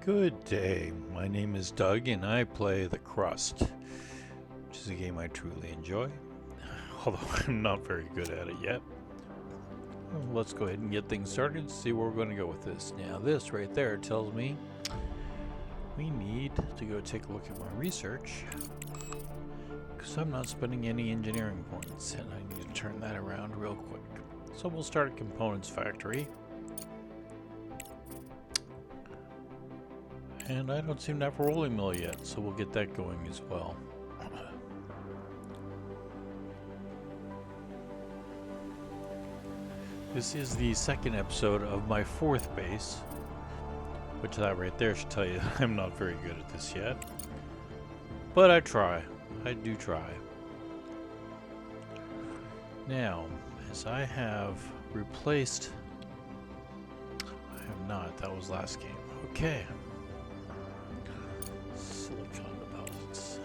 Good day. My name is Doug and I play the Crust, which is a game I truly enjoy, although I'm not very good at it yet. Well, let's go ahead and get things started and see where we're going to go with this. Now this right there tells me we need to go take a look at my research because I'm not spending any engineering points and I need to turn that around real quick. So we'll start a components factory. And I don't seem to have a rolling mill yet, so we'll get that going as well. This is the second episode of my fourth base, which that right there should tell you I'm not very good at this yet. But I try. I do try. Now, as I have replaced... I have not. That was last game. Okay. Silicon deposits.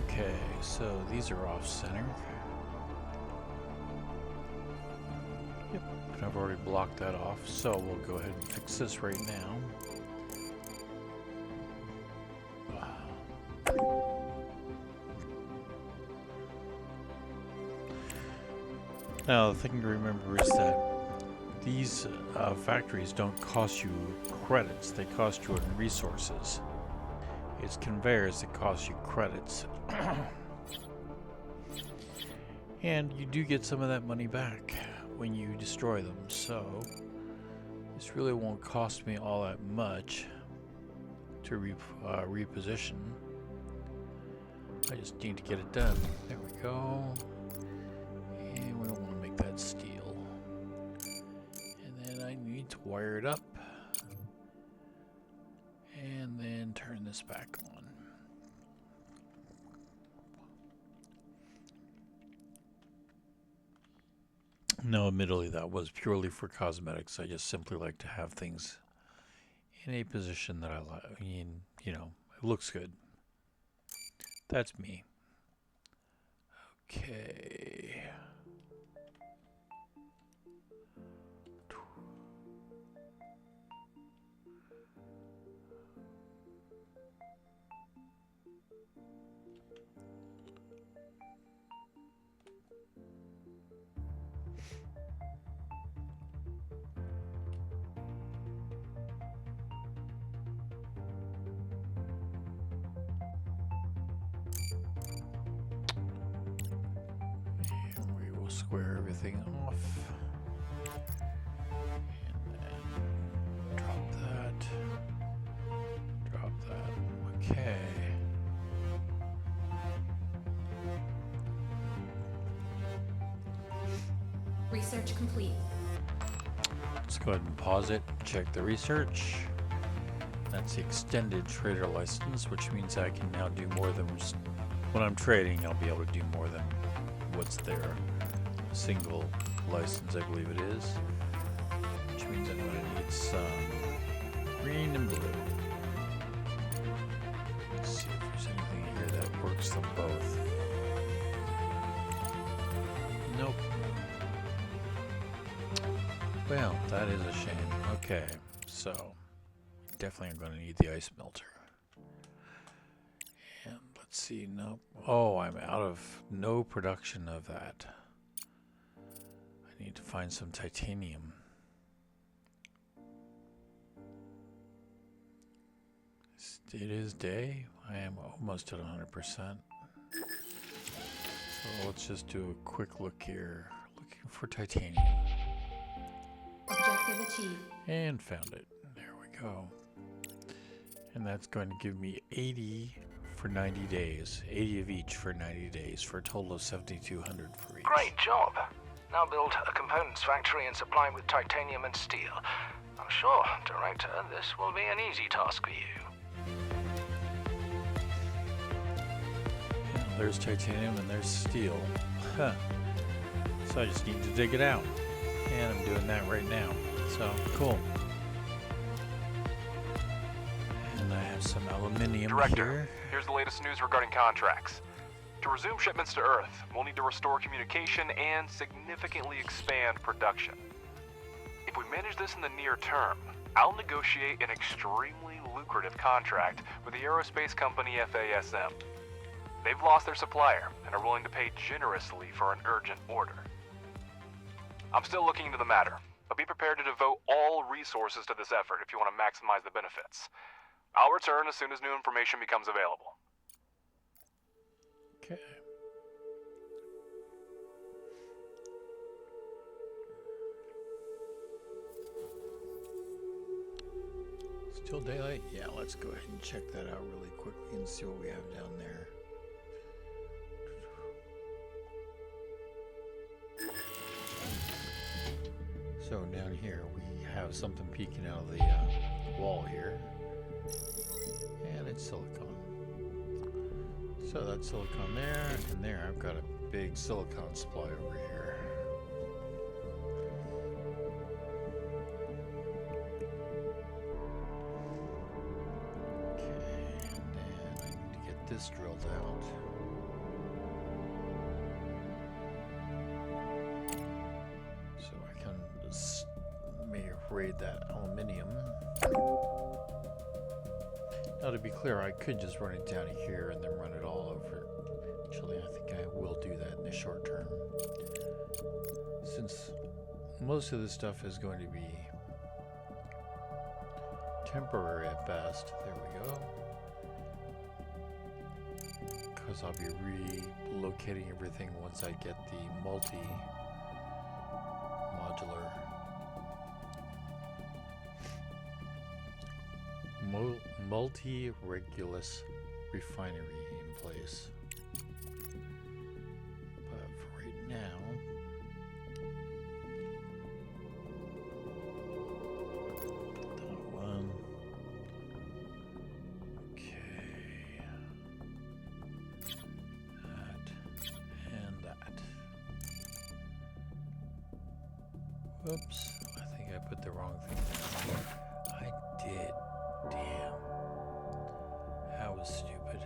Okay, so these are off center. Yep, and I've already blocked that off, so we'll go ahead and fix this right now. Now, the thing to remember is that these factories don't cost you credits, they cost you in resources. It's conveyors that cost you credits. And you do get some of that money back when you destroy them, so this really won't cost me all that much to reposition. I just need to get it done. There we go. And we don't want to make that steel. And then I need to wire it up. And then turn this back on. No, admittedly, that was purely for cosmetics. I just simply like to have things in a position that I like. I mean, you know, it looks good. That's me. Okay. Square everything off and then drop that. Okay, research complete. Let's go ahead and pause it, check the research. That's the extended trader license, which means I can now do more than when I'm trading. I'll be able to do more than what's there. Single license, I believe it is, which means I'm going to need some green and blue. Let's see if there's anything here that works them both. Nope. Well, that is a shame. Okay, so definitely I'm going to need the ice melter. And let's see, nope. Oh, I'm out of no production of that. Need to find some titanium. It is day. I am almost at 100%. So let's just do a quick look here. Looking for titanium. Objective achieved. And found it. There we go. And that's going to give me 80 for 90 days. 80 of each for 90 days for a total of 7,200 for each. Great job. Now build a components factory and supply with titanium and steel. I'm sure, Director, this will be an easy task for you. Yeah, there's titanium and there's steel. Huh. So I just need to dig it out. And I'm doing that right now. So, cool. And I have some aluminium Director, here. Here's the latest news regarding contracts. To resume shipments to Earth, we'll need to restore communication and significantly expand production. If we manage this in the near term, I'll negotiate an extremely lucrative contract with the aerospace company FASM. They've lost their supplier and are willing to pay generously for an urgent order. I'm still looking into the matter, but be prepared to devote all resources to this effort if you want to maximize the benefits. I'll return as soon as new information becomes available. Okay. Still daylight? Yeah, let's go ahead and check that out really quickly and see what we have down there. So down here we have something peeking out of the wall here, and it's silicon. So that's silicon there, and there I've got a big silicon supply over here. Okay, and then I need to get this drilled out. So I can may raid that aluminium. Now to be clear, I could just run it down here and then run it all over. Actually, I think I will do that in the short term. Since most of this stuff is going to be temporary at best. There we go. Because I'll be relocating everything once I get the multi-regulus refinery in place. But for right now, that one. Okay. That and that. Whoops, I think I put the wrong thing down. I did. Damn. That was stupid.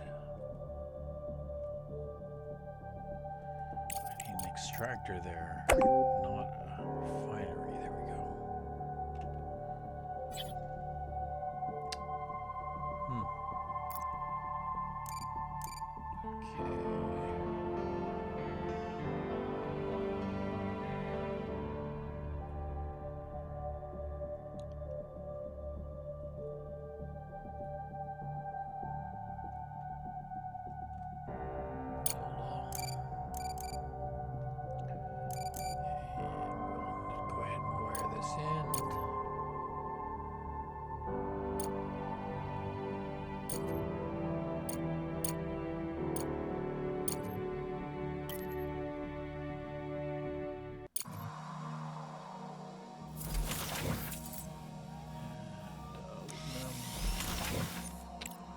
I need an extractor there, not a refinery. There we go.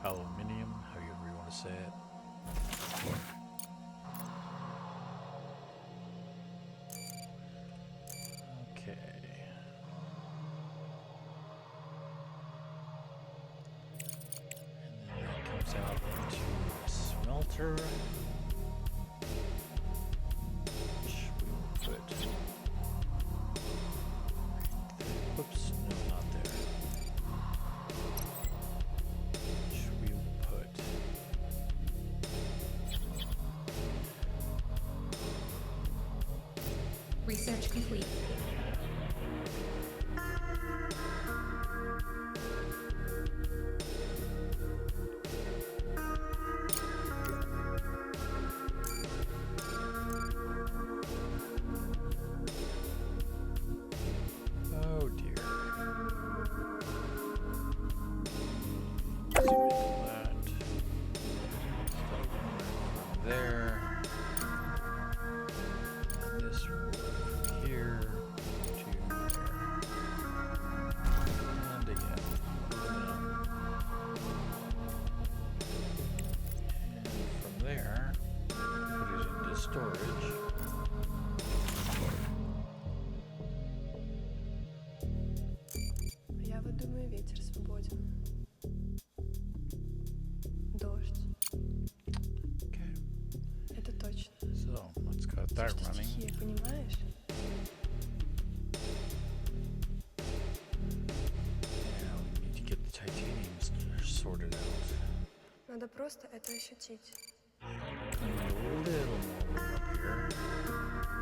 Aluminium, however you want to say it. Okay. And then that comes out into a smelter. Which we will put. Whoops, no, not there. Research complete. Oh dear. Let's do that. Start from there. And this roll from here to there. And again. And from there, put it into storage. Я вот думаю, ветер свободен. Дождь. Okay. Это точно. So let's got that Что running. стихия, понимаешь? sort it out. Надо просто это ощутить. Gonna be a little more room up here.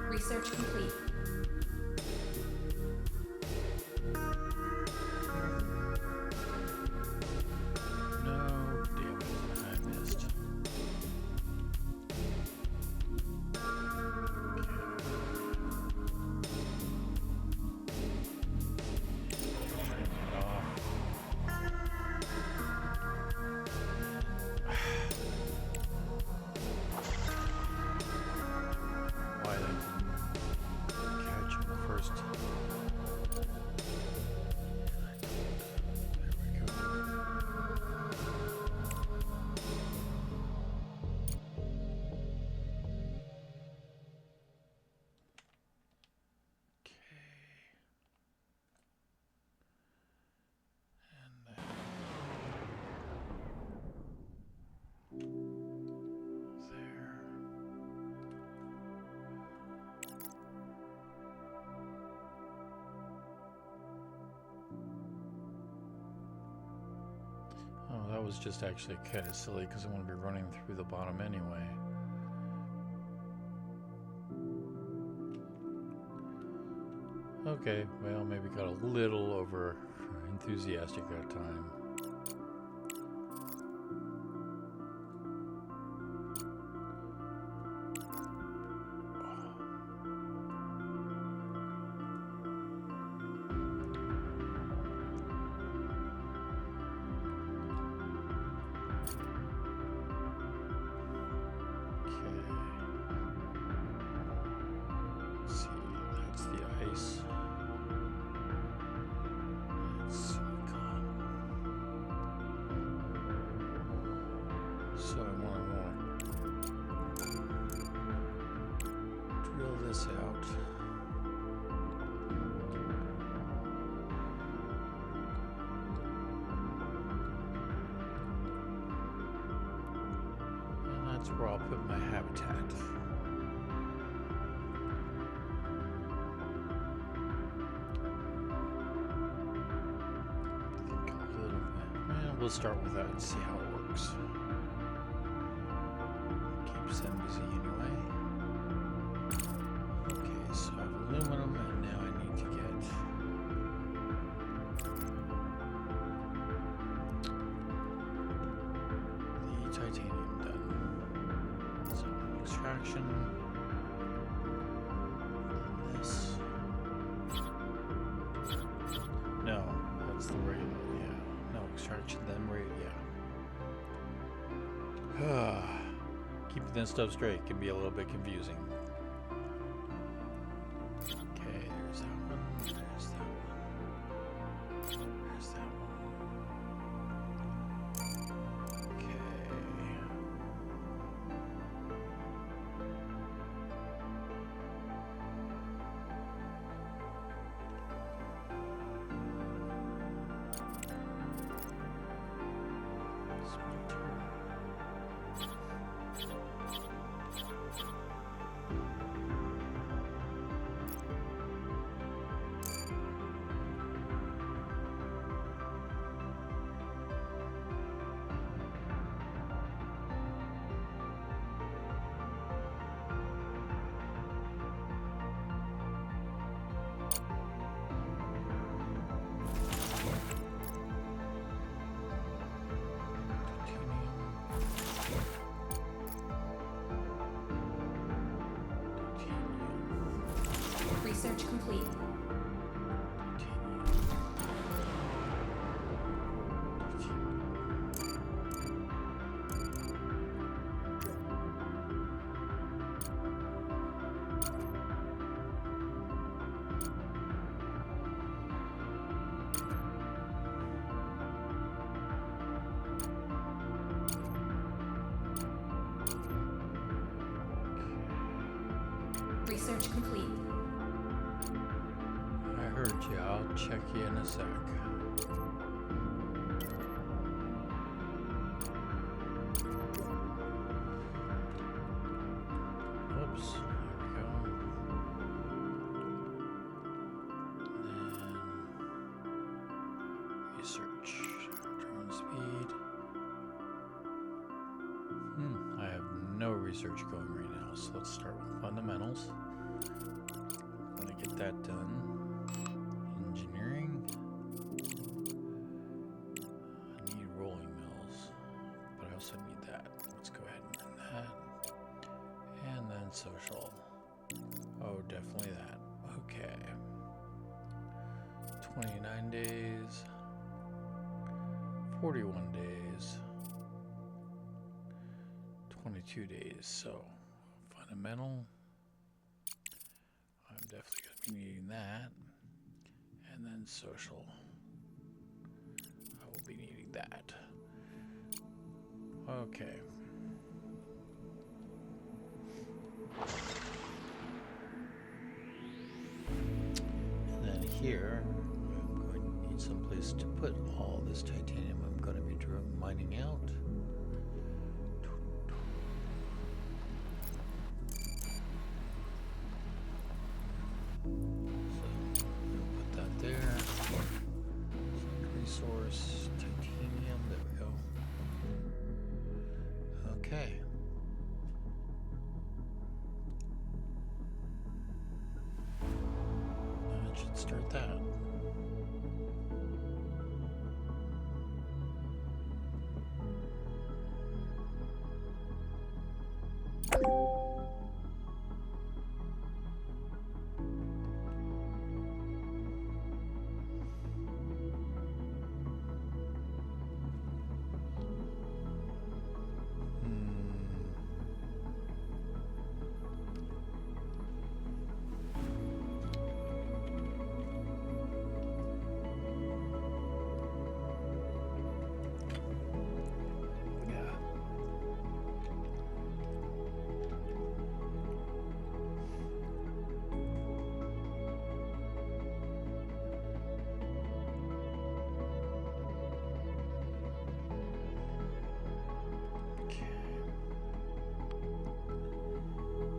Research complete. No, damn it, I missed. Turn that off. Why I didn't catch him first. There we go. Okay. And there. Oh, that was just actually kind of silly because I want to be running through the bottom anyway. Okay, well, maybe got a little over enthusiastic that time. So I want to drill this out. And that's where I'll put my habitat. Think a little bit. Well, we'll start with that and see how it works. Keeps them busy anyway. Okay, so I have aluminum, and now I need to get the titanium done. So extraction. This. No, that's the rate. Yeah. No extraction, then rate. Yeah. Keeping this stuff straight can be a little bit confusing. Okay, there's that one. There's that one. There's that one. Okay. Research complete. Research complete. I heard you. I'll check you in a sec. Oops. There we go. Then research. Drone speed. research going right now, so let's start with fundamentals. I'm going to get that done. Engineering. I need rolling mills, but I also need that. Let's go ahead and run that. And then social. Oh, definitely that. Okay. 29 days. 41 days. 22 days. So, fundamental. I'm definitely going to be needing that. And then social. I will be needing that. Okay. And then here, I'm going to need some place to put all this titanium I'm going to be mining out. Resource, titanium, there we go. Okay. That should start that.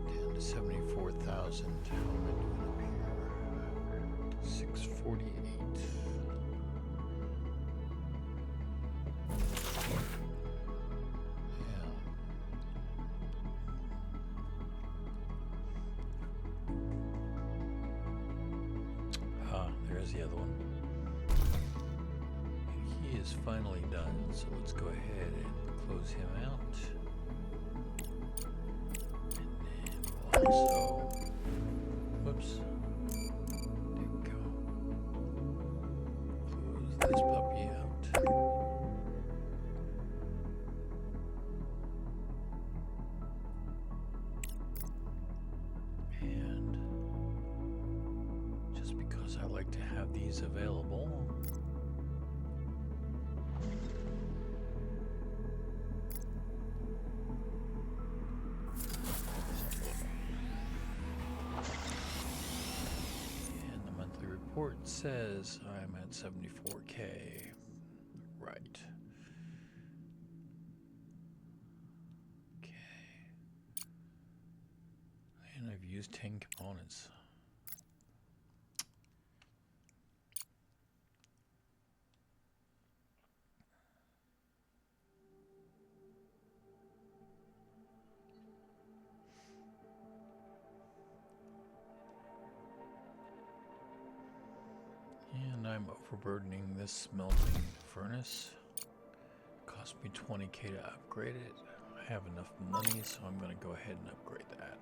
Down to 74,000. How am I doing up here? 648. Yeah. Ah, there's the other one. And he is finally done, so let's go ahead and close him out. And then we'll also, whoops, there we go. Close this puppy out. And just because I like to have these available, and the monthly report says I'm at 74K. Right. Okay. And I've used 10 components. And I'm overburdening this smelting furnace. Cost me 20K to upgrade it. I have enough money, so I'm going to go ahead and upgrade that.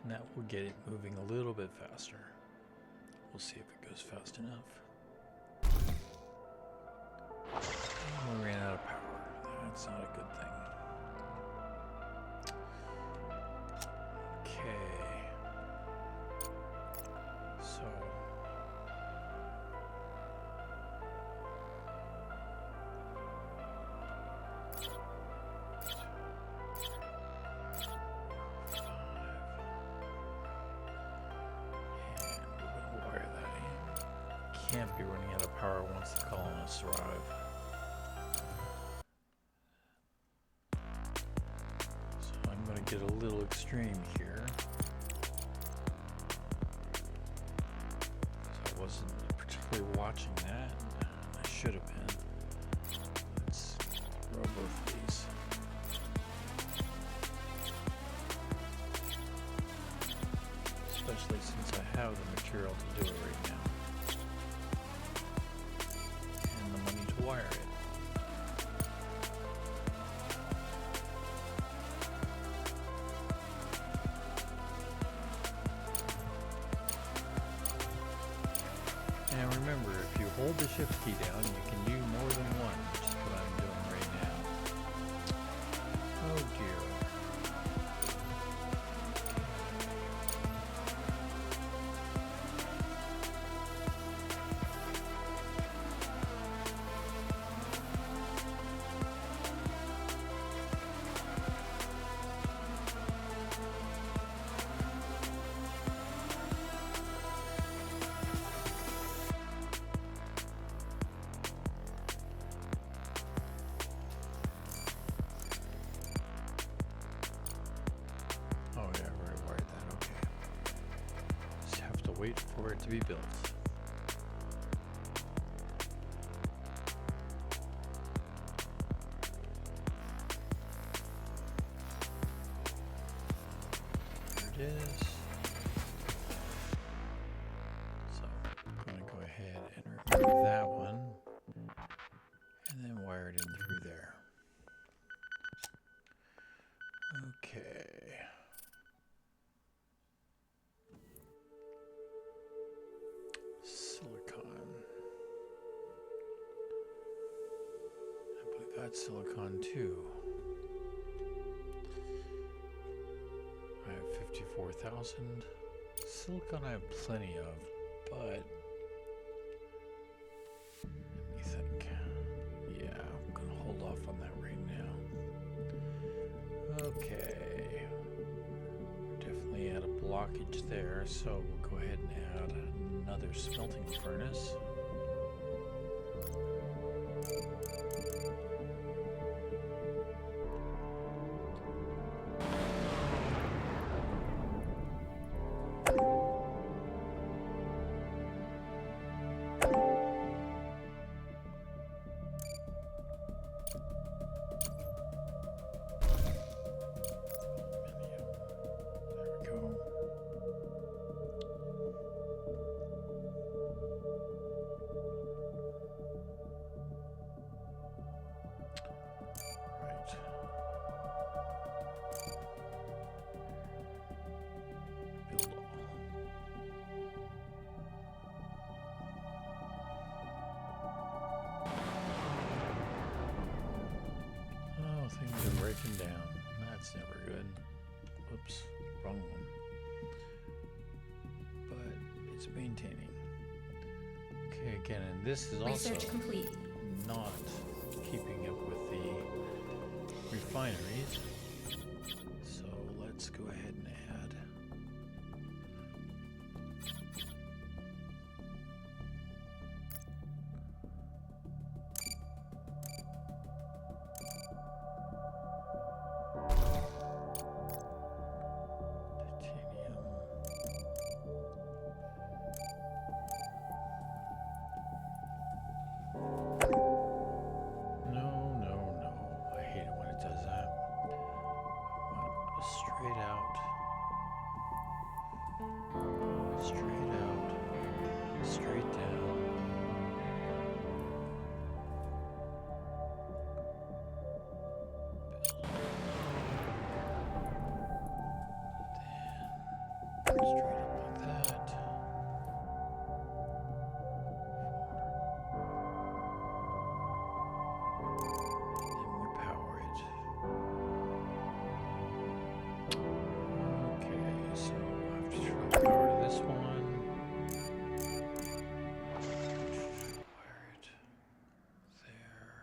And that will get it moving a little bit faster. We'll see if it goes fast enough. And we ran out of power. That's not a good thing. Okay. So can't be running out of power once the colonists arrive. So I'm going to get a little extreme here. So I wasn't particularly watching that. I should have been. Let's throw both of these. material to do it right now. And the money to wire it. And remember, if you hold the shift key down, you can do more than one, which is what I'm doing right now. Oh dear. Oh yeah, I rewired that, okay. Just have to wait for it to be built. There it is. So I'm going to go ahead and remove that one and then wire it in through there. Okay. Silicon. I believe that's silicon too. I have 54,000. Silicon I have plenty of, but let me think. Yeah, I'm gonna hold off on that right now. Okay. Definitely had a blockage there, so we'll go ahead and add another smelting furnace. There we go. Right. Build all. Oh, things are breaking down. That's never good. Oops, wrong one. But it's maintaining. Okay, again, and this is also Research complete. not keeping up with the refineries. So let's go ahead and add. Titanium. No, no, no. I hate it when it does that. I want it straight out. Straight out. Straight down. Then straight up like that. Then we power it. Okay, so I have to turn the power to this one. Wire it there.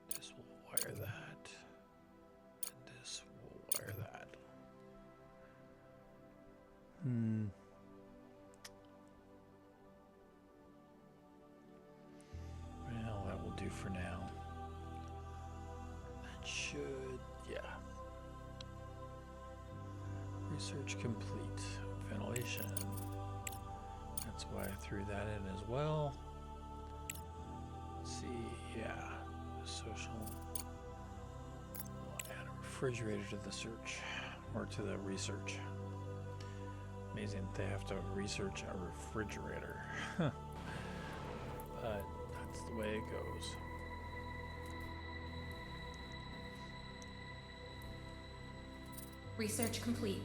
This will wire that. And this will wire that. Well, that will do for now. That should, yeah. Research complete. Ventilation. That's why I threw that in as well. Let's see, yeah. Social. We'll add a refrigerator to the search, or to the research. amazing they have to research a refrigerator. But that's the way it goes. Research complete.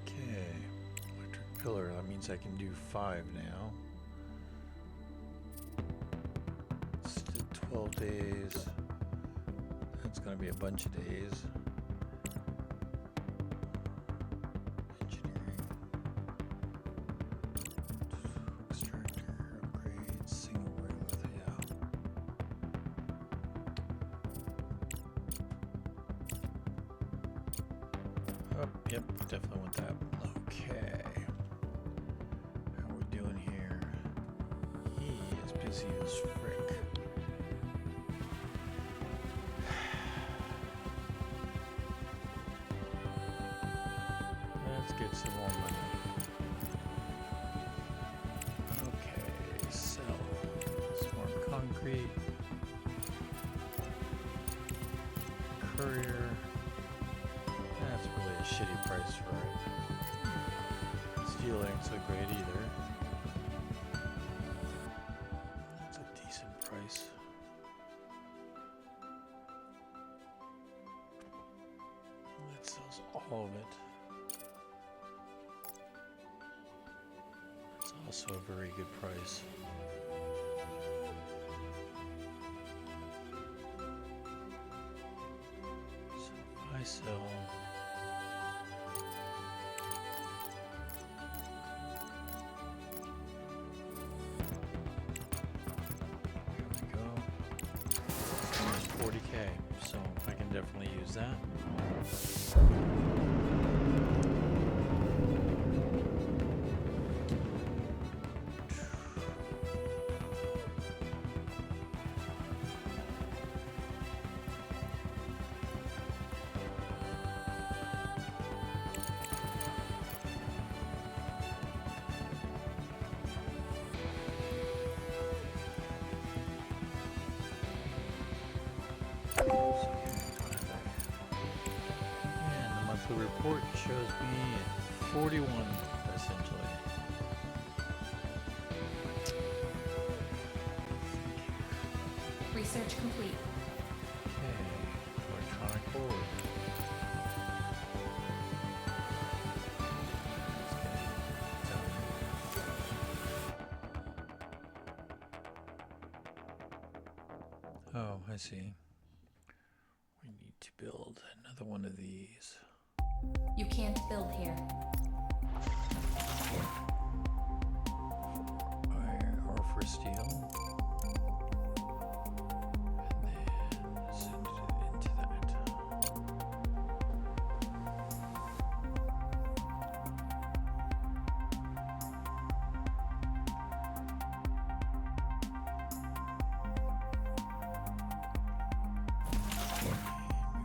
Okay, electric pillar, that means I can do 5 now. Let's do 12 days. That's gonna be a bunch of days. Engineering. Extractor, upgrades, single word with, yeah. Oh, yep, definitely want that. Okay. How we doing here? He is busy as frick. Let's get some more money. Okay, sell. Some more concrete. Courier. That's really a shitty price for it. Steel ain't so great either. That's a decent price. That sells all of it. It's also a very good price. So if I sell go. Almost 40k, so I can definitely use that. And the monthly report shows me at 41, essentially. Research complete. Okay, electronic board. Oh, I see. We need to build another one of these. You can't build here. Iron or for steel. And then send it into that.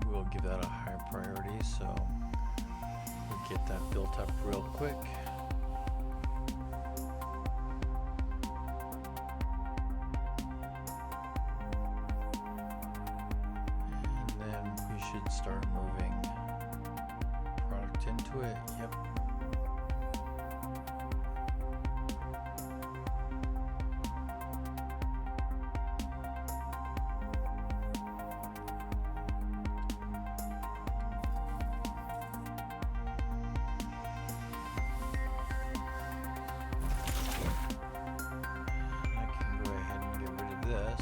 We will give that a high priority, so we'll get that built up real quick. And then we should start moving product into it. Yep. I can go ahead and get rid of this,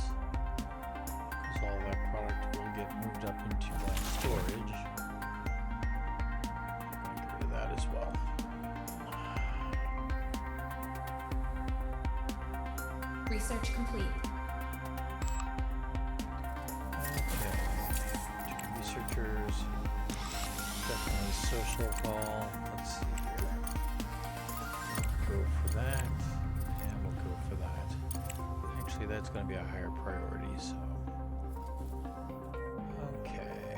because all that product will get moved up into that storage. I'm going to get rid of that as well. Research complete. Okay. Researchers. Definitely social call. Let's see here. Go for that. And we'll go for that. Actually, that's going to be a higher priority, so. Okay.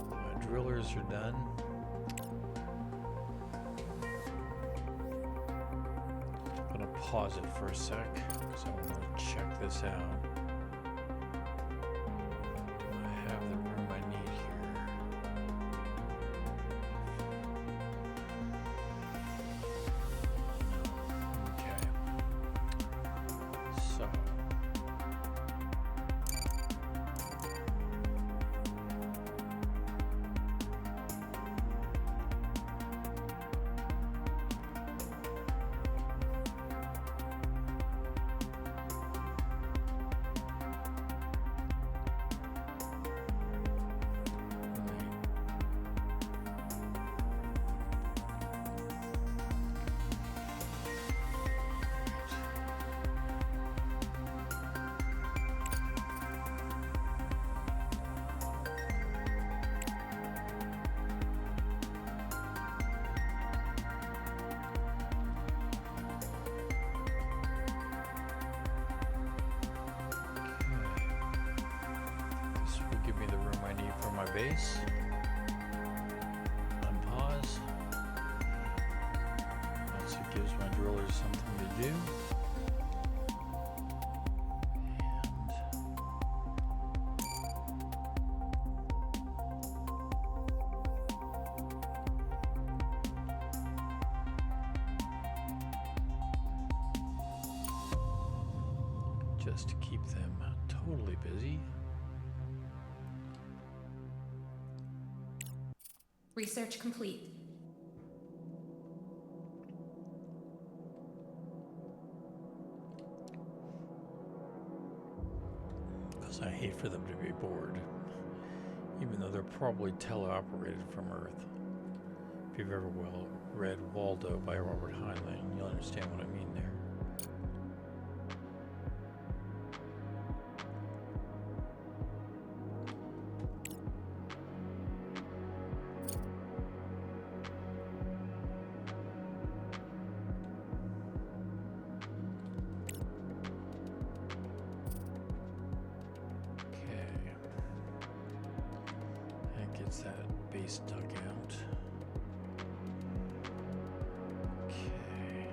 My drillers are done. I'm going to pause it for a sec, because I want to check this out. Do I have the room I need here? my base. Unpause. Also gives my drillers something to do. Just to keep them totally busy. Research complete. Because I hate for them to be bored, even though they're probably teleoperated from Earth. If you've ever read Waldo by Robert Heinlein, you'll understand what I mean there. That base dug out. Okay.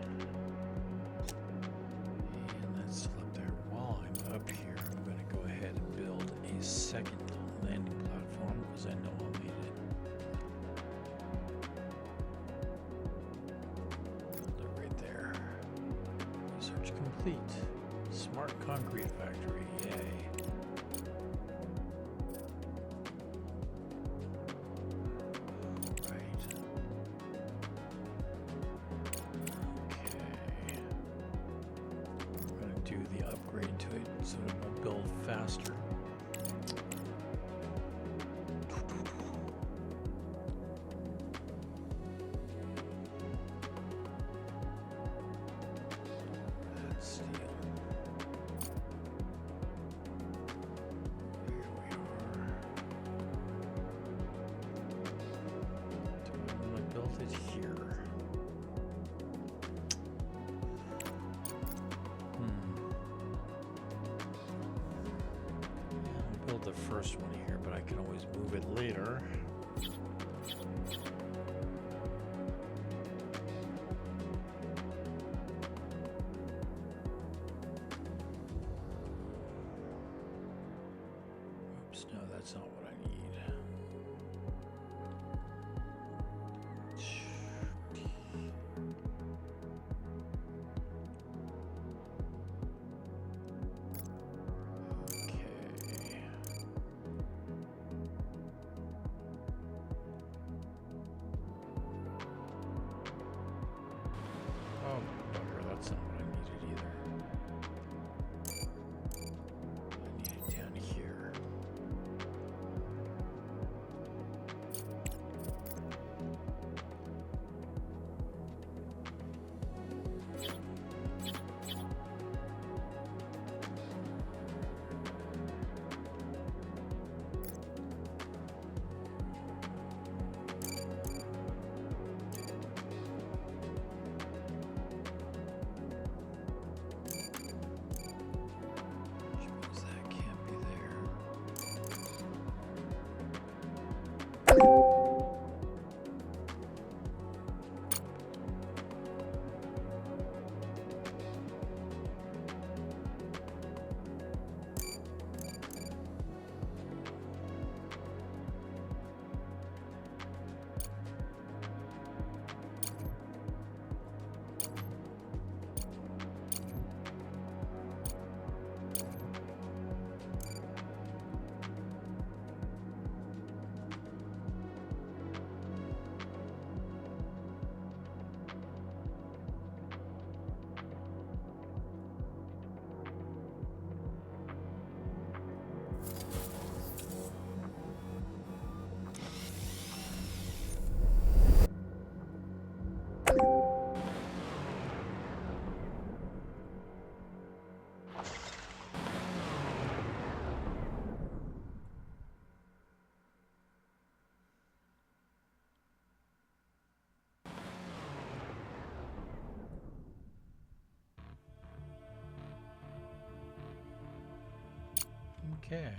And that's still up there. While I'm up here, I'm going to go ahead and build a second landing platform because I know I'll need it. Build it right there. Research complete. Smart concrete factory. Yay. Do the upgrade to it so it will build faster. That's steel. Here we are. I'm going to build it here. Build the first one here, but I can always move it later. Oops, no, that's not what I need. Oh, bugger, that's not what I needed either. I need it down here. Okay.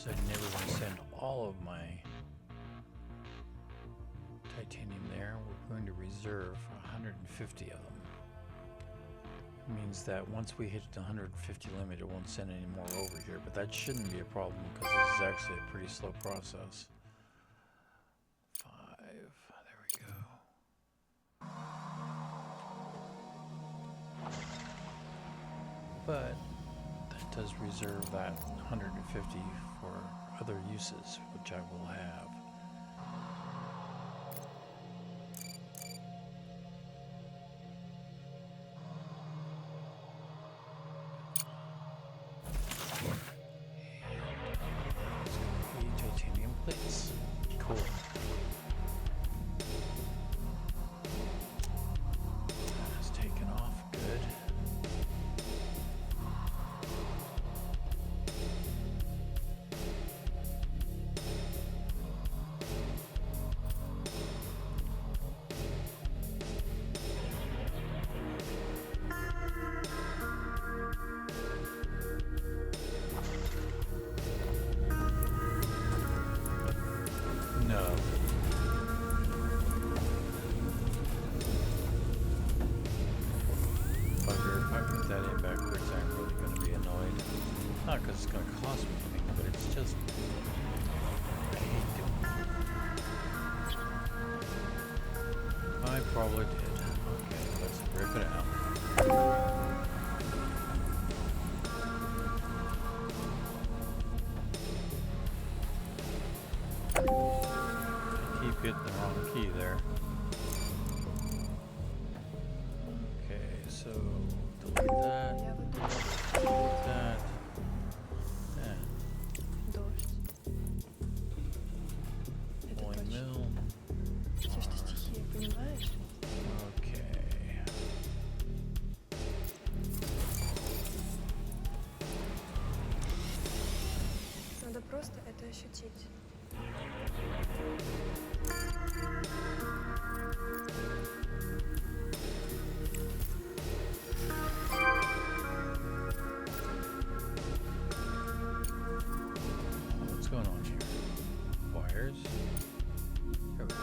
is I'm never going to send all of my titanium there. We're going to reserve 150 of them. It means that once we hit the 150 limit, it won't send any more over here, but that shouldn't be a problem because this is actually a pretty slow process. 5, there we go. But that does reserve that 150 for other uses, which I will have. Titanium plates. Cool. That's taken off. Good. No. Bugger, if I put that in backwards, I'm really going to be annoyed. Not because it's going to cost me anything, but it's just... I hate doing it. I probably did. Okay, let's rip it out. Keep hitting the wrong key there. Okay, so delete that. Я вот Delete that. Yeah. дождь. Это Rolling точно. mill. Все, что стихия, понимаешь? Okay. Надо просто это ощутить. What's going on here? Wires? There we go.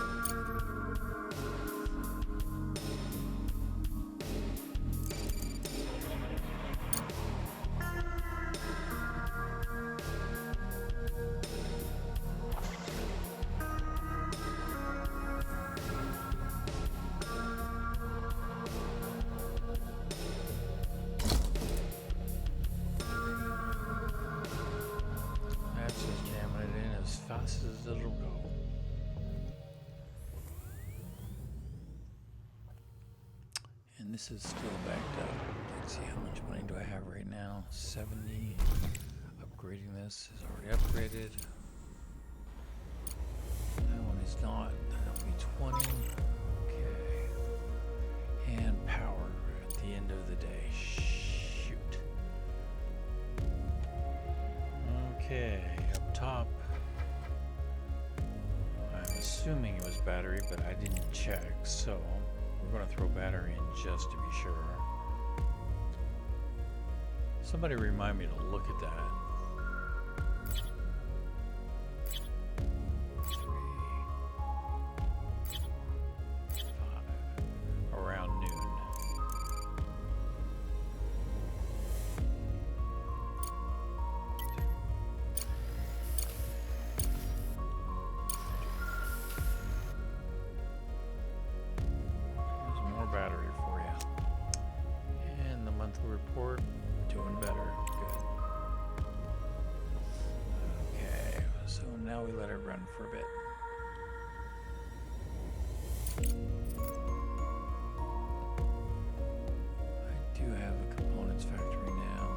That's just jamming it in as fast as it'll go. And this is still backed up. Let's see, how much money do I have right now? 70. Upgrading this is already upgraded. That one is not. That'll be 20. Okay. And power at the end of the day. Shoot. Okay, up top. I'm assuming it was battery, but I didn't check, so we're going to throw battery in just to be sure. Somebody remind me to look at that. 3, 5, around noon. There's more battery for you. And the monthly report, doing better. Good. Okay, so now we let it run for a bit. I do have a components factory now.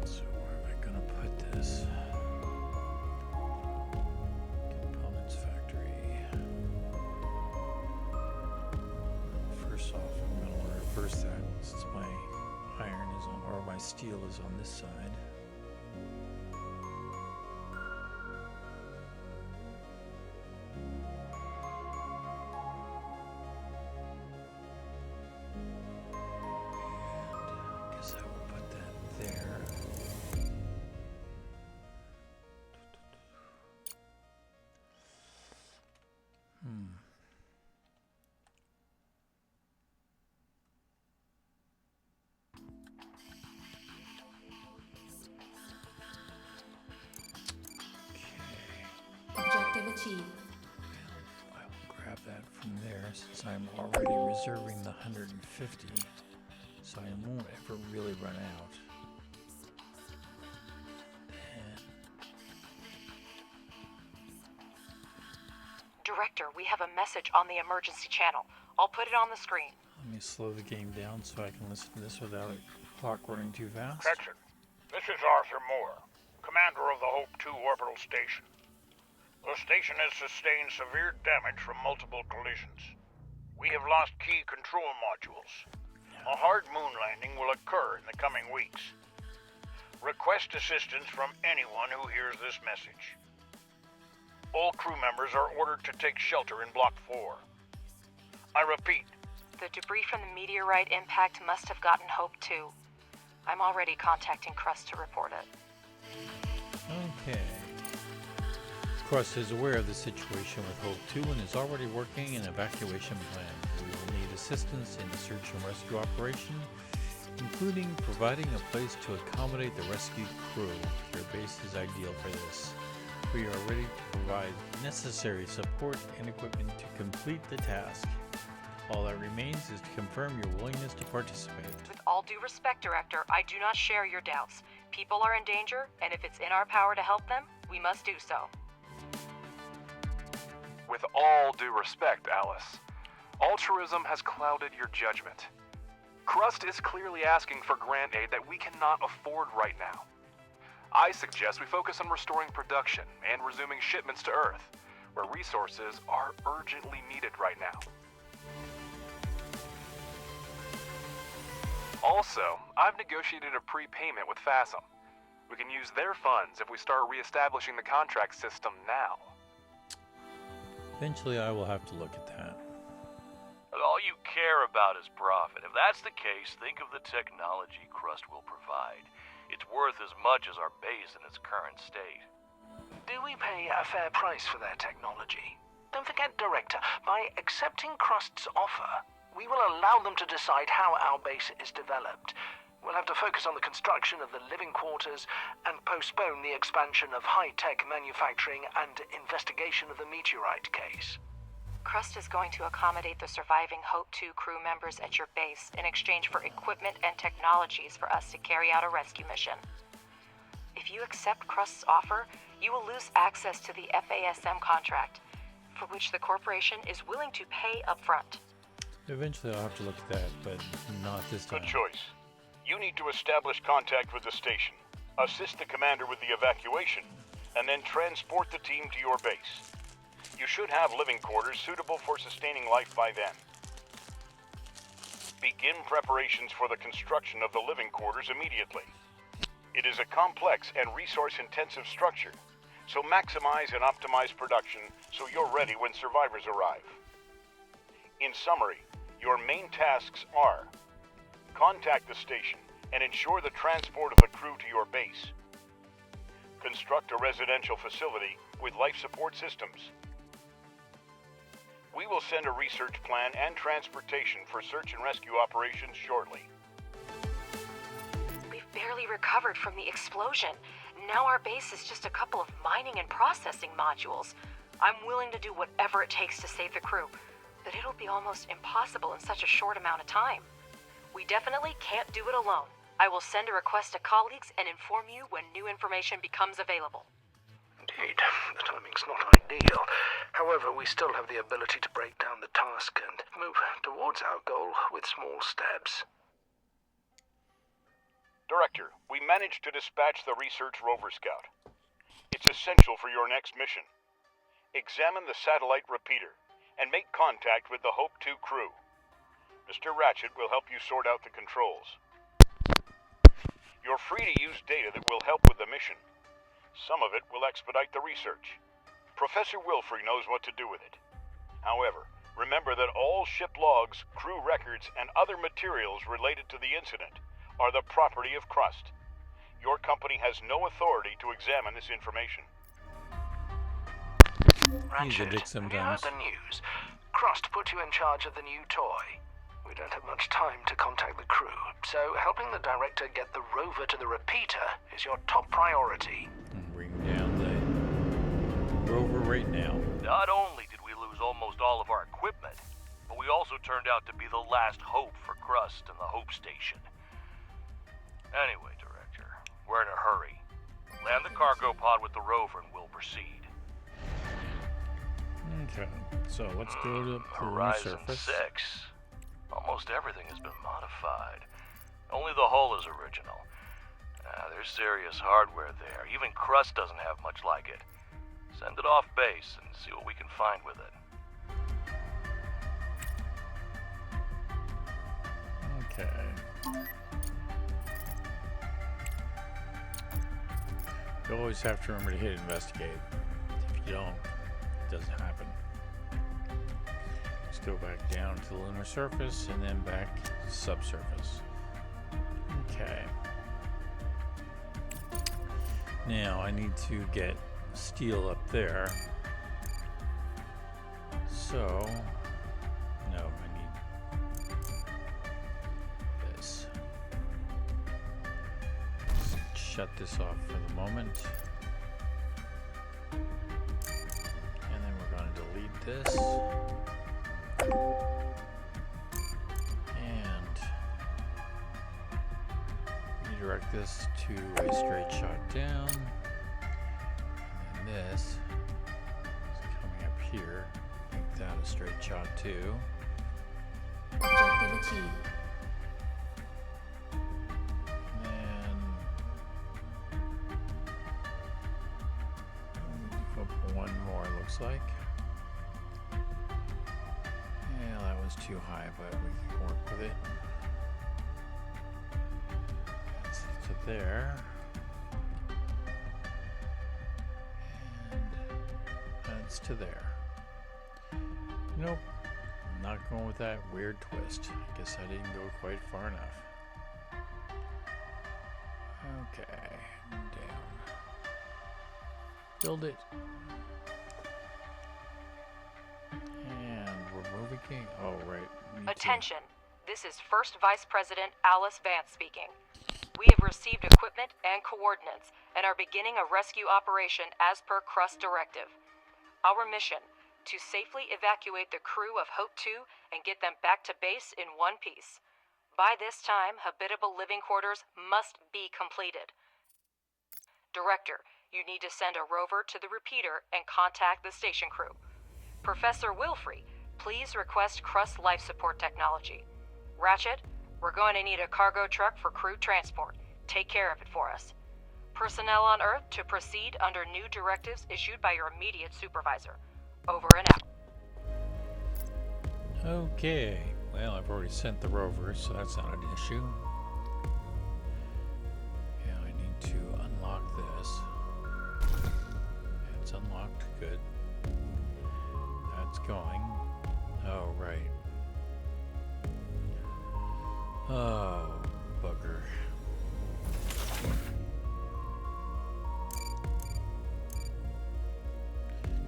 So where am I gonna put this? Components factory. First off, I'm gonna reverse that since my iron is on, or my steel is on this side. And I guess I will put that there. Objective achieved. I will grab that from there since I'm already reserving the 150, so I won't ever really run out. And Director, we have a message on the emergency channel. I'll put it on the screen. let me slow the game down so I can listen to this without a clock running too fast. Gretchen, this is Arthur Moore, commander of the Hope 2 orbital station. The station has sustained severe damage from multiple collisions. We have lost key control modules. A hard moon landing will occur in the coming weeks. Request assistance from anyone who hears this message. All crew members are ordered to take shelter in Block 4. I repeat, The debris from the meteorite impact must have gotten Hope 2. I'm already contacting Crust to report it. Okay. Crust is aware of the situation with Hope 2 and is already working an evacuation plan. We will need assistance in the search and rescue operation, including providing a place to accommodate the rescued crew. Your base is ideal for this. We are ready to provide necessary support and equipment to complete the task. All that remains is to confirm your willingness to participate. With all due respect, Director, I do not share your doubts. People are in danger, and if it's in our power to help them, we must do so. With all due respect, Alice, altruism has clouded your judgment. Crust is clearly asking for grant aid that we cannot afford right now. I suggest we focus on restoring production and resuming shipments to Earth, where resources are urgently needed right now. Also, I've negotiated a prepayment with FASM. We can use their funds if we start reestablishing the contract system now. Eventually, I will have to look at that. But all you care about is profit. If that's the case, think of the technology Crust will provide. It's worth as much as our base in its current state. Do we pay a fair price for their technology? Don't forget, Director, by accepting Crust's offer, we will allow them to decide how our base is developed. We'll have to focus on the construction of the living quarters and postpone the expansion of high-tech manufacturing and investigation of the meteorite case. Crust is going to accommodate the surviving Hope 2 crew members at your base in exchange for equipment and technologies for us to carry out a rescue mission. If you accept Crust's offer, you will lose access to the FASM contract, for which the corporation is willing to pay upfront. Eventually, I'll have to look at that, but not this time. good choice. You need to establish contact with the station, assist the commander with the evacuation, and then transport the team to your base. You should have living quarters suitable for sustaining life by then. Begin preparations for the construction of the living quarters immediately. It is a complex and resource-intensive structure, so maximize and optimize production so you're ready when survivors arrive. In summary, your main tasks are: contact the station and ensure the transport of the crew to your base. Construct a residential facility with life support systems. We will send a research plan and transportation for search and rescue operations shortly. We've barely recovered from the explosion. Now our base is just a couple of mining and processing modules. I'm willing to do whatever it takes to save the crew, but it'll be almost impossible in such a short amount of time. We definitely can't do it alone. I will send a request to colleagues and inform you when new information becomes available. Indeed, the timing's not ideal. However, we still have the ability to break down the task and move towards our goal with small steps. Director, we managed to dispatch the research rover scout. It's essential for your next mission. Examine the satellite repeater and make contact with the Hope 2 crew. Mr. Ratchet will help you sort out the controls. You're free to use data that will help with the mission. Some of it will expedite the research. Professor Wilfrey knows what to do with it. However, remember that all ship logs, crew records, and other materials related to the incident are the property of Crust. Your company has no authority to examine this information. He's a Ratchet, dick have you heard sometimes. the news? Crust put you in charge of the new toy. We don't have much time to contact the crew, so helping the director get the rover to the repeater is your top priority. Bring down the rover right now. Not only did we lose almost all of our equipment, but we also turned out to be the last hope for Crust and the Hope Station. Anyway, Director, we're in a hurry. Land the cargo pod with the rover and we'll proceed. Okay, so let's go to the Horizon surface. 6. Almost everything has been modified. Only the hull is original. There's serious hardware there. Even Crust doesn't have much like it. Send it off base and see what we can find with it. Okay. You always have to remember to hit investigate. If you don't, it doesn't happen. Let's go back down to the lunar surface and then back subsurface. Okay. Now I need to get steel up there. So, no, I need this. Shut this off for the moment. And then we're going to delete this. And redirect this to a straight shot down. And then this is coming up here. Make that a straight shot too. Objective achieved. One more looks like. Yeah, that was too high, but we can work with it. That's to there. And that's to there. Nope. Not going with that weird twist. I guess I didn't go quite far enough. Okay. Down. Build it. And we're moving. Oh, right. Attention. This is First Vice President Alice Vance speaking. We have received equipment and coordinates and are beginning a rescue operation as per Crust directive. Our mission: to safely evacuate the crew of Hope 2 and get them back to base in one piece. By this time, habitable living quarters must be completed. Director, you need to send a rover to the repeater and contact the station crew. Professor Wilfrey, please request Crust life support technology. Ratchet, we're going to need a cargo truck for crew transport. Take care of it for us. Personnel on Earth to proceed under new directives issued by your immediate supervisor. Over and out. Okay. Well, I've already sent the rover, so that's not an issue. Yeah, I need to unlock this. It's unlocked. Good. That's going. Oh, right. Oh, bugger.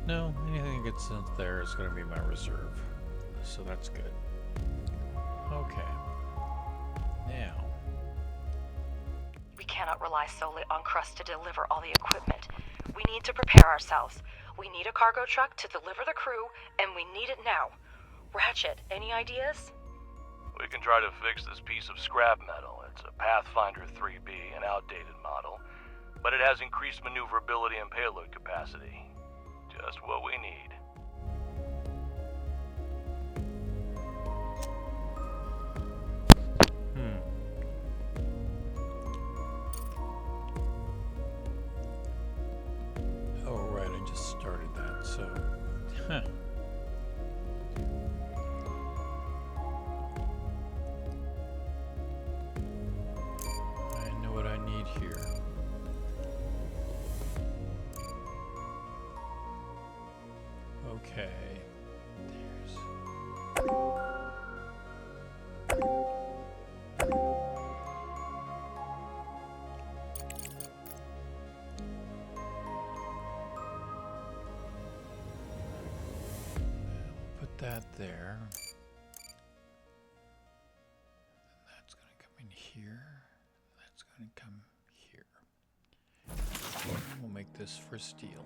No, anything that gets sent there is going to be my reserve. So that's good. Okay. Now. We cannot rely solely on Crust to deliver all the equipment. We need to prepare ourselves. We need a cargo truck to deliver the crew, and we need it now. Ratchet, any ideas? We can try to fix this piece of scrap metal. It's a Pathfinder 3B, an outdated model, but it has increased maneuverability and payload capacity. Just what we need. Oh, right, I just started that, so. Huh. I know what I need. there. That's going to come in here. That's going to come here. And we'll make this for steel.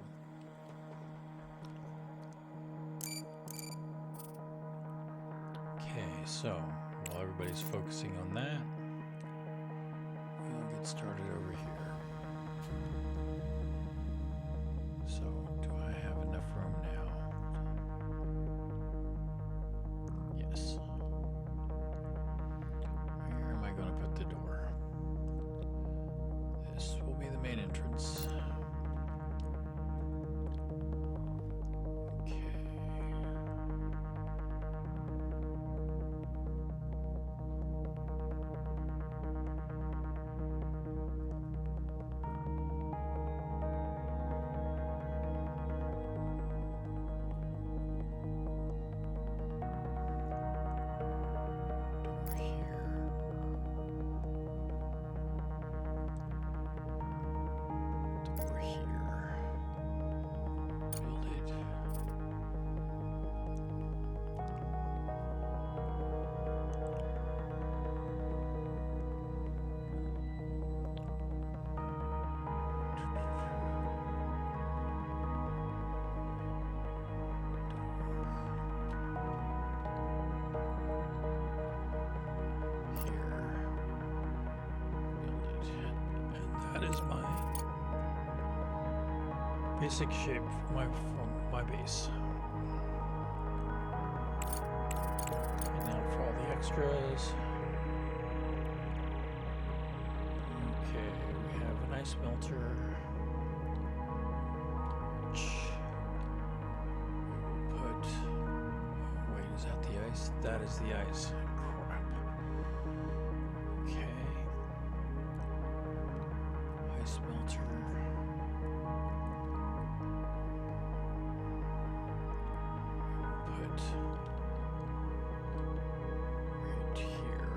Okay, so while everybody's focusing on that, we'll get started over here. So, do I have enough room now? Yes. Where am I going to put the door? This will be the main entrance. Okay. Over here. Build it. Here. Build it. And that is my basic shape for my base. And now for all the extras. Okay, we have an ice melter. Which we will put. Wait, is that the ice? That is the ice. Crap. Okay. Ice melter. Put right here.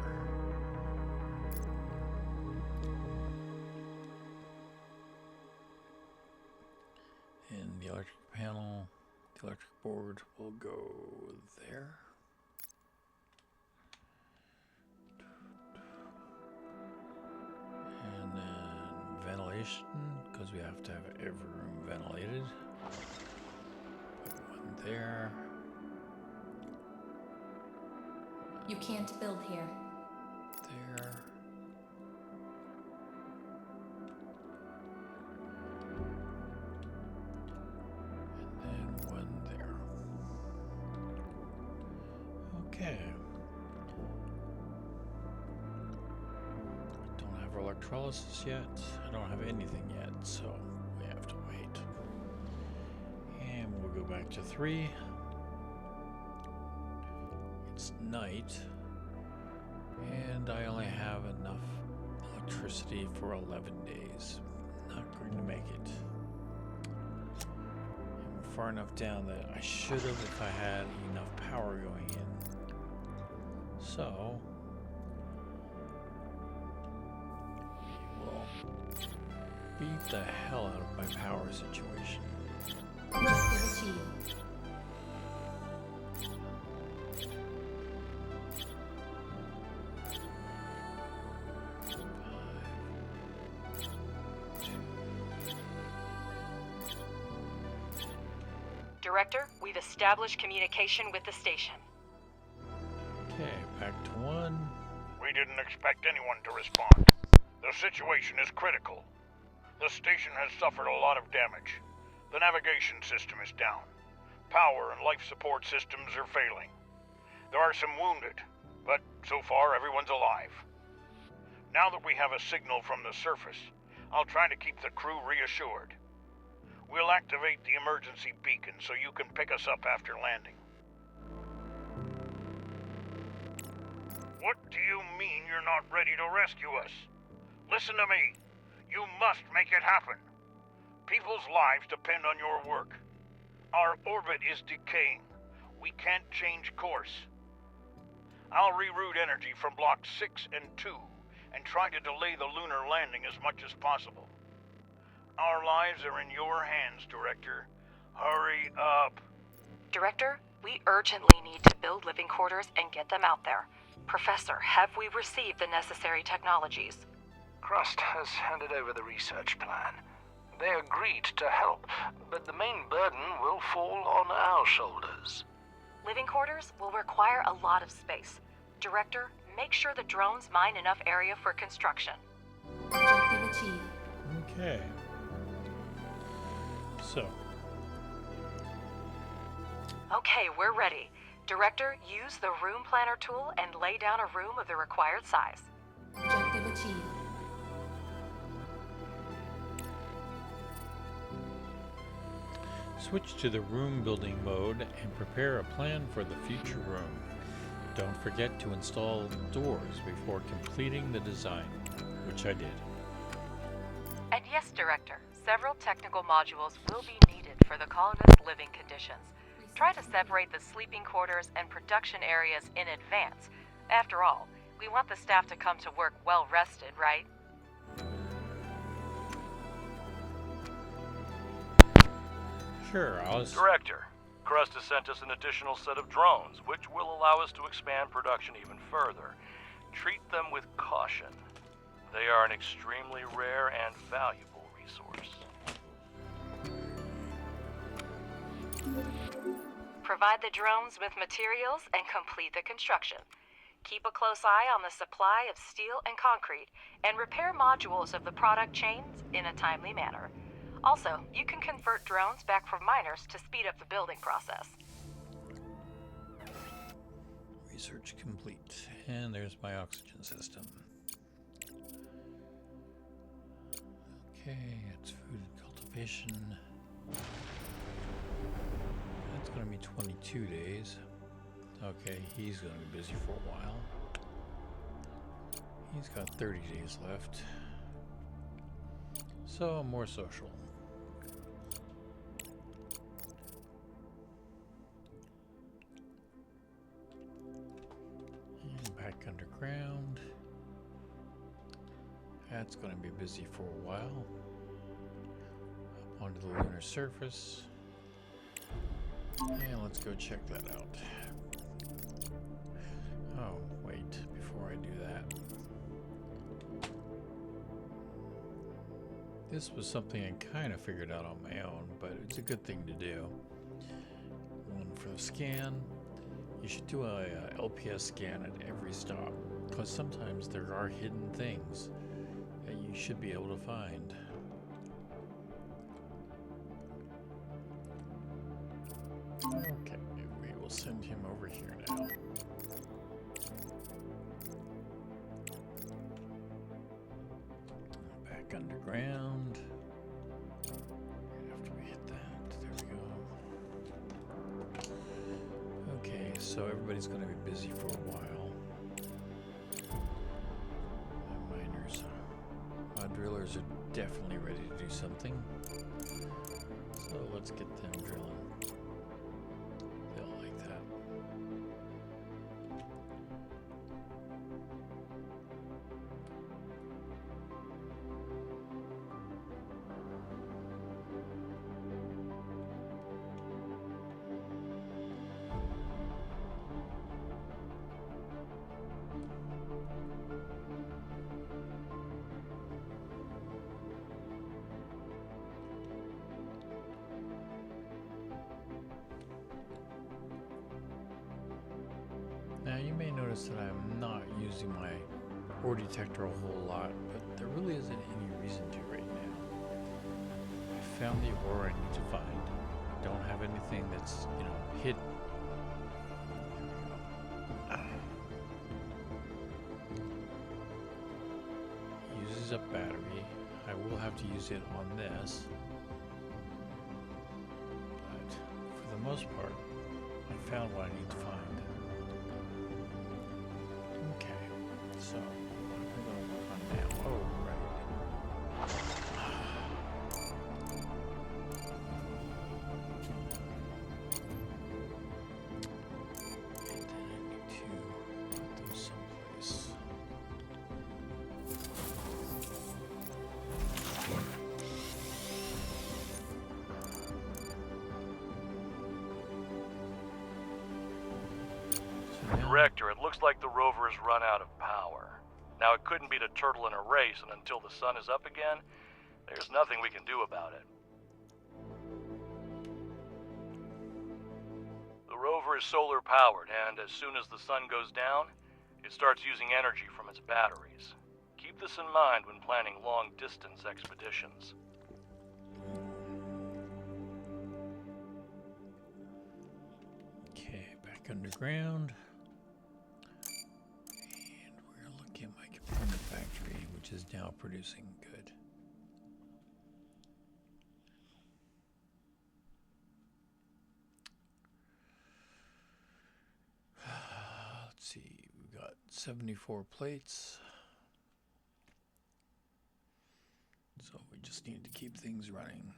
And the electric panel, the electric board will go there. And then ventilation, because we have to have every room ventilated. Put one there. You can't build here. There. And then one there. Okay. Don't have electrolysis yet. I don't have anything yet, so we have to wait. And we'll go back to 3. It's night, and I only have enough electricity for 11 days. Not going to make it. And we're far enough down that I should have if I had enough power going in. So, we'll beat the hell out of my power situation. Objective achieved. Director, we've established communication with the station. Okay, back to 1. We didn't expect anyone to respond. The situation is critical. The station has suffered a lot of damage. The navigation system is down. Power and life support systems are failing. There are some wounded, but so far everyone's alive. Now that we have a signal from the surface, I'll try to keep the crew reassured. We'll activate the emergency beacon so you can pick us up after landing. What do you mean you're not ready to rescue us? Listen to me. You must make it happen. People's lives depend on your work. Our orbit is decaying. We can't change course. I'll reroute energy from Block 6 and 2 and try to delay the lunar landing as much as possible. Our lives are in your hands, Director. Hurry up. Director, We urgently need to build living quarters and get them out there. Professor, have we received the necessary technologies? Crust has handed over the research plan. They agreed to help, but the main burden will fall on our shoulders. Living quarters will require a lot of space. Director, make sure the drones mine enough area for construction. Objective achieved. Okay. So, Okay, we're ready. Director, use the room planner tool and lay down a room of the required size. Objective achieved. switch to the room building mode and prepare a plan for the future room. Don't forget to install doors before completing the design, which I did. And yes, Director, several technical modules will be needed for the colonists' living conditions. Try to separate the sleeping quarters and production areas in advance. After all, we want the staff to come to work well rested, right? Sure, Director, Crust has sent us an additional set of drones, which will allow us to expand production even further. Treat them with caution. They are an extremely rare and valuable resource. Provide the drones with materials and complete the construction. Keep a close eye on the supply of steel and concrete, and repair modules of the product chains in a timely manner. Also, you can convert drones back from miners to speed up the building process. Research complete. And there's my oxygen system. Okay, it's food cultivation. That's going to be 22 days. Okay, he's going to be busy for a while. He's got 30 days left. So, more social. And back underground. That's going to be busy for a while. Up onto the lunar surface. And let's go check that out. Oh, wait, before I do that. This was something I kind of figured out on my own, but it's a good thing to do. One for the scan. You should do a LPS scan at every stop, because sometimes there are hidden things that you should be able to find. Okay, we will send him over here now. Back underground. After we hit that, there we go. Okay, so everybody's going to be busy for a while. My miners, my drillers are definitely ready to do something. So let's get them drilling. They'll like that. Now you may notice that I'm not using my ore detector a whole lot, but there really isn't any reason to right now. I found the ore I need to find. I don't have anything that's, hidden. Uses up battery. I will have to use it on this. But for the most part, I found what I need to find. Okay, so I'm gonna work on now. Oh, right. And then I need to put those someplace. Director, it looks like the rover has run out of power. Now, it couldn't beat a turtle in a race, and until the sun is up again, there's nothing we can do about it. The rover is solar powered, and as soon as the sun goes down, it starts using energy from its batteries. Keep this in mind when planning long-distance expeditions. Okay, back underground. And we're looking at my component factory, which is now producing good. Let's see, we've got 74 plates. So we just need to keep things running.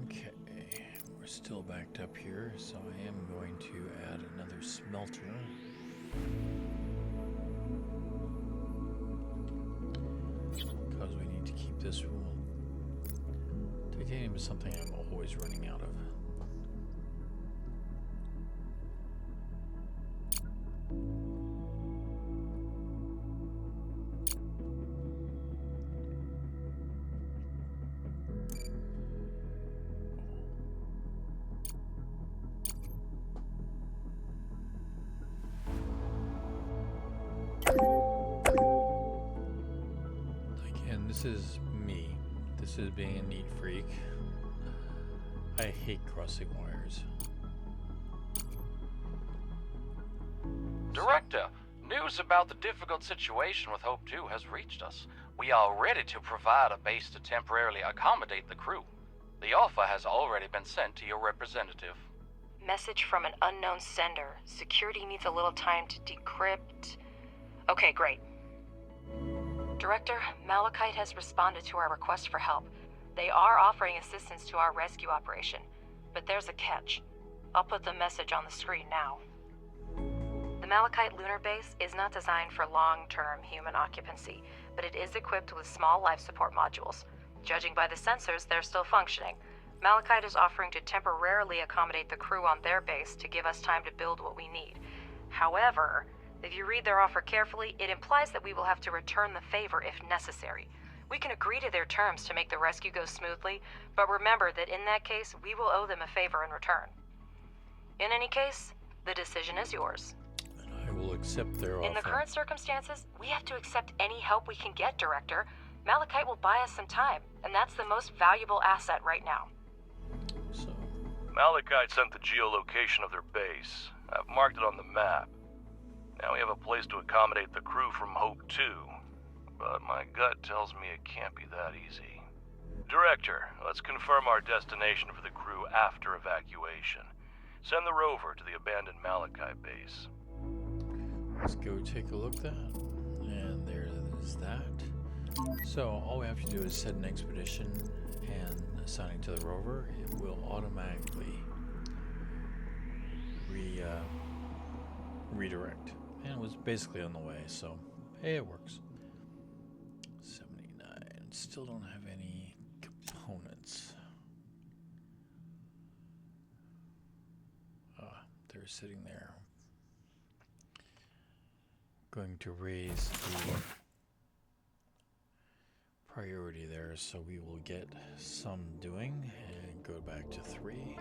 Okay, we're still backed up here, so I am going to add another smelter. Because we need to keep this rule. Titanium is something I'm always running out of. Again, this is me. This is being a neat freak. I hate crossing wires. Director, news about the difficult situation with Hope 2 has reached us. We are ready to provide a base to temporarily accommodate the crew. The offer has already been sent to your representative. Message from an unknown sender. Security needs a little time to decrypt. Okay, great. Director, Malachite has responded to our request for help. They are offering assistance to our rescue operation, but there's a catch. I'll put the message on the screen now. The Malachite lunar base is not designed for long-term human occupancy, but it is equipped with small life support modules. Judging by the sensors, they're still functioning. Malachite is offering to temporarily accommodate the crew on their base to give us time to build what we need. However, if you read their offer carefully, it implies that we will have to return the favor if necessary. We can agree to their terms to make the rescue go smoothly, but remember that in that case, we will owe them a favor in return. In any case, the decision is yours. And I will accept their offer. In the current circumstances, we have to accept any help we can get, Director. Malachite will buy us some time, and that's the most valuable asset right now. So, Malachite sent the geolocation of their base. I've marked it on the map. Now we have a place to accommodate the crew from Hope 2. But my gut tells me it can't be that easy. Director, let's confirm our destination for the crew after evacuation. Send the rover to the abandoned Malachite base. let's go take a look at that. And there's that. So all we have to do is set an expedition and assigning to the rover. It will automatically redirect. And it was basically on the way, so hey, it works. 79. Still don't have any components. They're sitting there. Going to raise the priority there, so we will get some doing and go back to 3.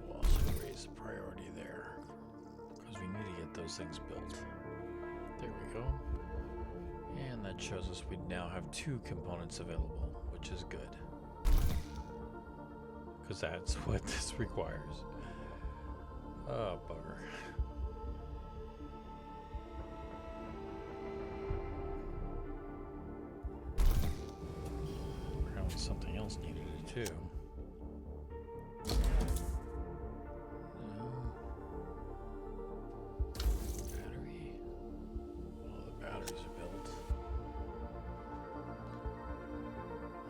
We'll also raise the priority there because we need to get those things built. There we go. And that shows us we now have 2 components available, which is good. Because that's what this requires. Oh, bugger. Apparently something else needed it too. Battery. All the batteries are built.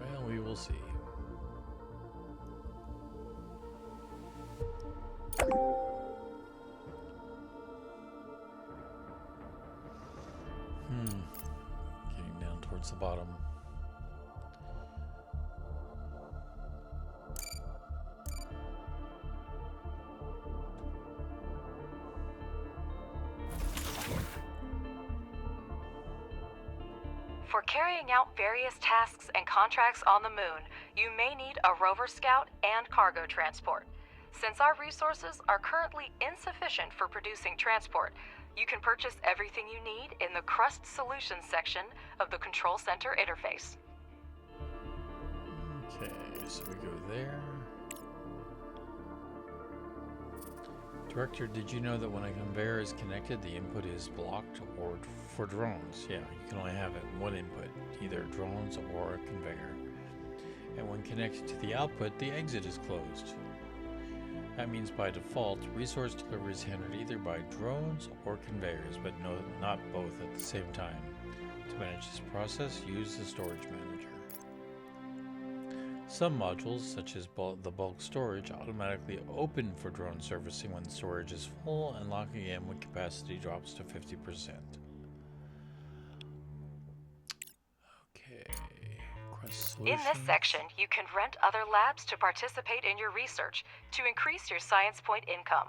Well, we will see. Getting down towards the bottom. carrying out various tasks and contracts on the moon, you may need a rover scout and cargo transport. Since our resources are currently insufficient for producing transport, you can purchase everything you need in the Crust Solutions section of the Control Center interface. Okay, so we go there. Director, did you know that when a conveyor is connected, the input is blocked? Or for drones, yeah, you can only have it one input, either drones or a conveyor. And when connected to the output, the exit is closed. That means by default, resource delivery is handled either by drones or conveyors, but no, not both at the same time. To manage this process, use the storage manager. Some modules, such as the bulk storage, automatically open for drone servicing when storage is full and lock again when capacity drops to 50%. Okay, Crust In this Solutions. section, you can rent other labs to participate in your research to increase your science point income.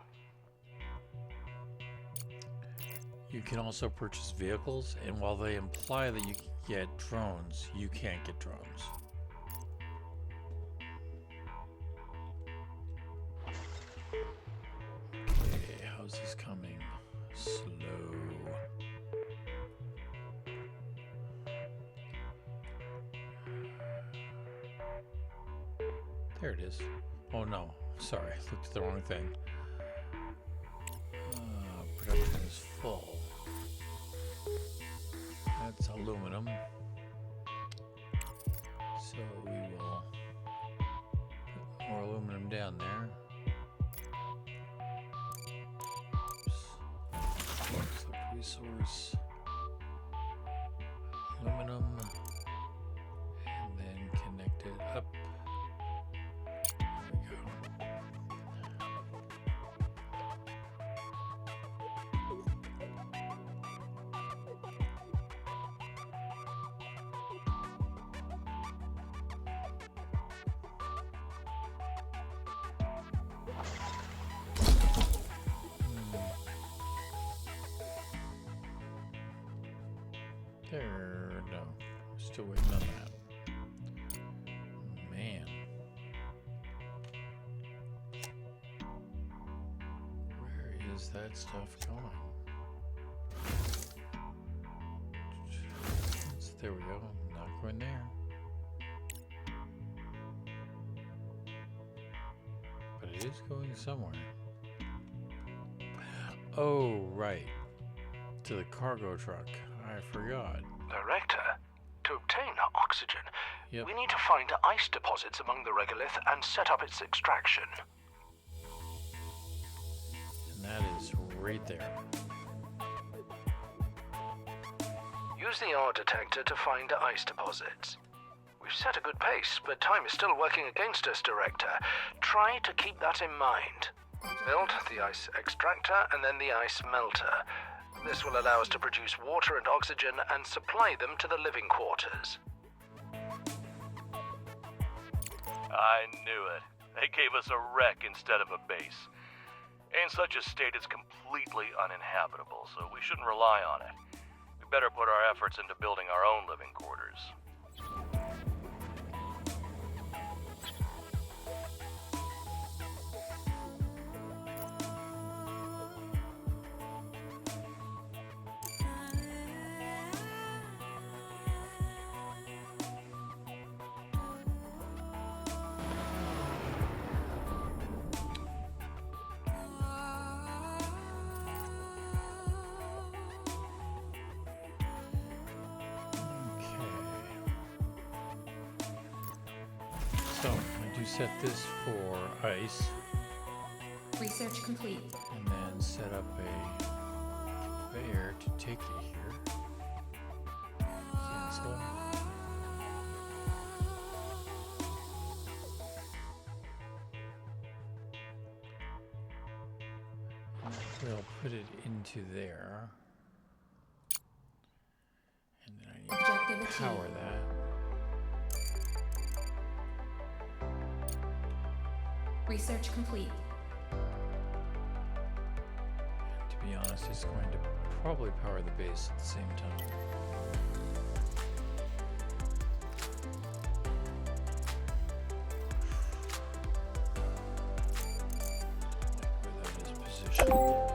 You can also purchase vehicles, and while they imply that you can get drones, you can't get drones. Okay, how's this coming? Slow. There it is. Oh no, sorry, I looked at the wrong thing. Production is full. That's aluminum. So we will put more aluminum down there. Oops. Select resource. Aluminum. And then connect it up. There we go. There, no. Still waiting on that. Man. Where is that stuff going? There we go. Not going there. But it is going somewhere. Oh, right. To the cargo truck. I forgot. Director, to obtain oxygen, Yep. we need to find ice deposits among the regolith and set up its extraction. And that is right there. Use the R detector to find ice deposits. We've set a good pace, but time is still working against us, Director. Try to keep that in mind. Build the ice extractor and then the ice melter. This will allow us to produce water and oxygen and supply them to the living quarters. I knew it. They gave us a wreck instead of a base. In such a state, it's completely uninhabitable, so we shouldn't rely on it. We better put our efforts into building our own living quarters. So I do set this for ice Research complete. and then set up a conveyor to take it here. Cancel. And we'll put it into there. And then I need Objective to achieved. power that. Research complete. To be honest, it's going to probably power the base at the same time. position. Oh,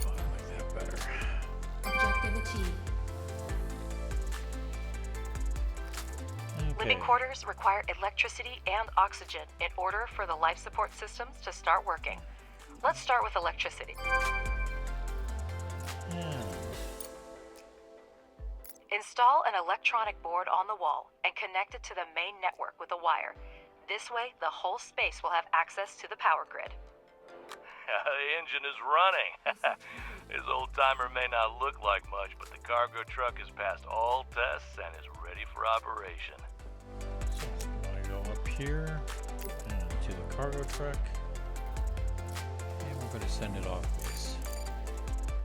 I like that better. Objective achieved. Living quarters require electricity and oxygen in order for the life support systems to start working. Let's start with electricity. Yeah. Install an electronic board on the wall and connect it to the main network with a wire. This way, the whole space will have access to the power grid. The engine is running. This old timer may not look like much, but the cargo truck has passed all tests and is ready for operation. So I'm going to go up here and to the cargo truck. And we're going to send it off base.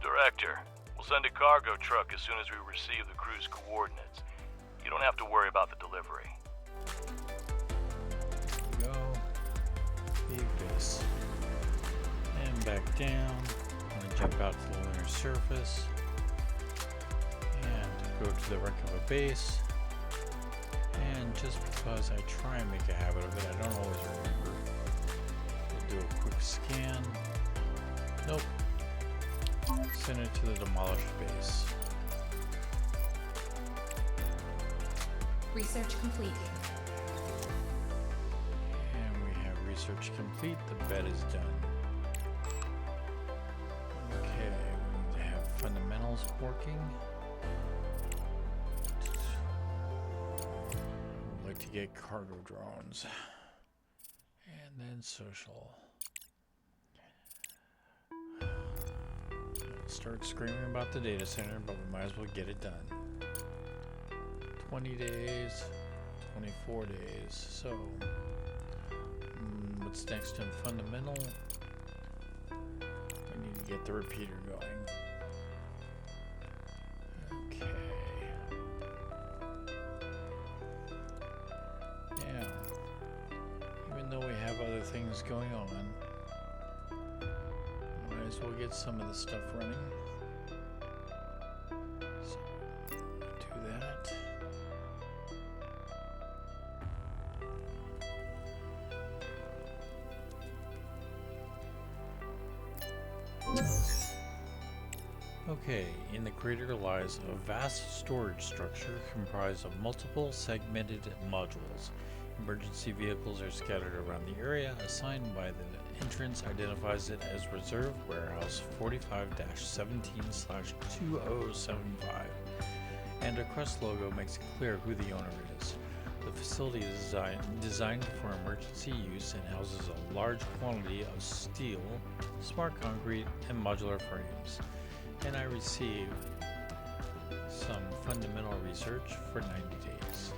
Director, we'll send a cargo truck as soon as we receive the crew's coordinates. You don't have to worry about the delivery. There we go. Leave base. And back down. I'm going to jump out to the lunar surface. And go to the wreck of a base. And just because I try and make a habit of it, I don't always remember. We'll do a quick scan. Nope. Send it to the demolished base. Research complete. And we have research complete. The bed is done. Okay, we need to have fundamentals working. I'd like to get cargo drones. And then social. Start screaming about the data center, but we might as well get it done. 20 days, 24 days. So, what's next in fundamental? We need to get the repeater going. Okay. Yeah. Even though we have other things going on, might as well get some of the stuff running. So, do that. Okay, in the crater lies a vast storage structure comprised of multiple segmented modules. Emergency vehicles are scattered around the area. A sign by the entrance identifies it as Reserve Warehouse 45-17/2075, and a Crust logo makes it clear who the owner is. The facility is designed for emergency use and houses a large quantity of steel, smart concrete, and modular frames. And I receive some fundamental research for 90 days.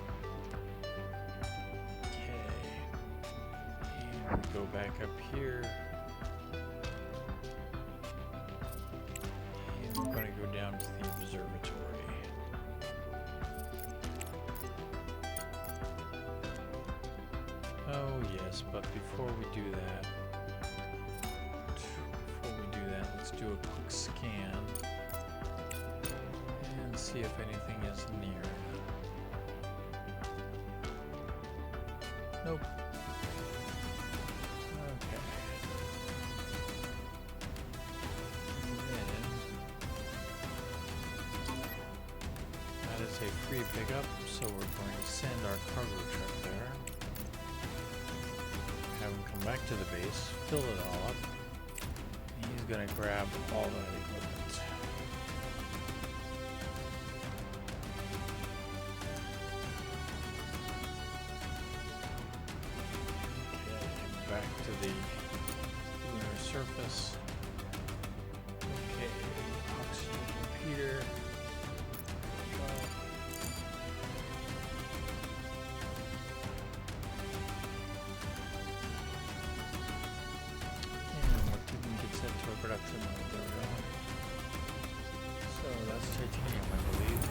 And we go back up here. And we're going to go down to the observatory. Oh yes, but before we do that, let's do a quick scan and see if anything is near. Nope. Okay. And then that is a free pickup, so we're going to send our cargo truck there. Have him come back to the base, fill it all up. He's gonna grab all that equipment. Okay, back to the lunar surface. Okay, oxygen repeater. Production mode, there we go. So that's titanium, I believe.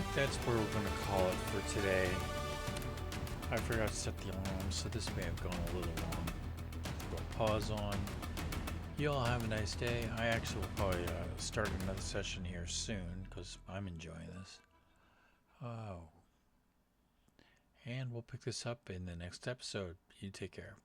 think that's where we're going to call it for today. I forgot to set the alarm, so this may have gone a little long. Put a pause on. You all have a nice day. I actually will probably start another session here soon because I'm enjoying this. Oh. And we'll pick this up in the next episode. You take care.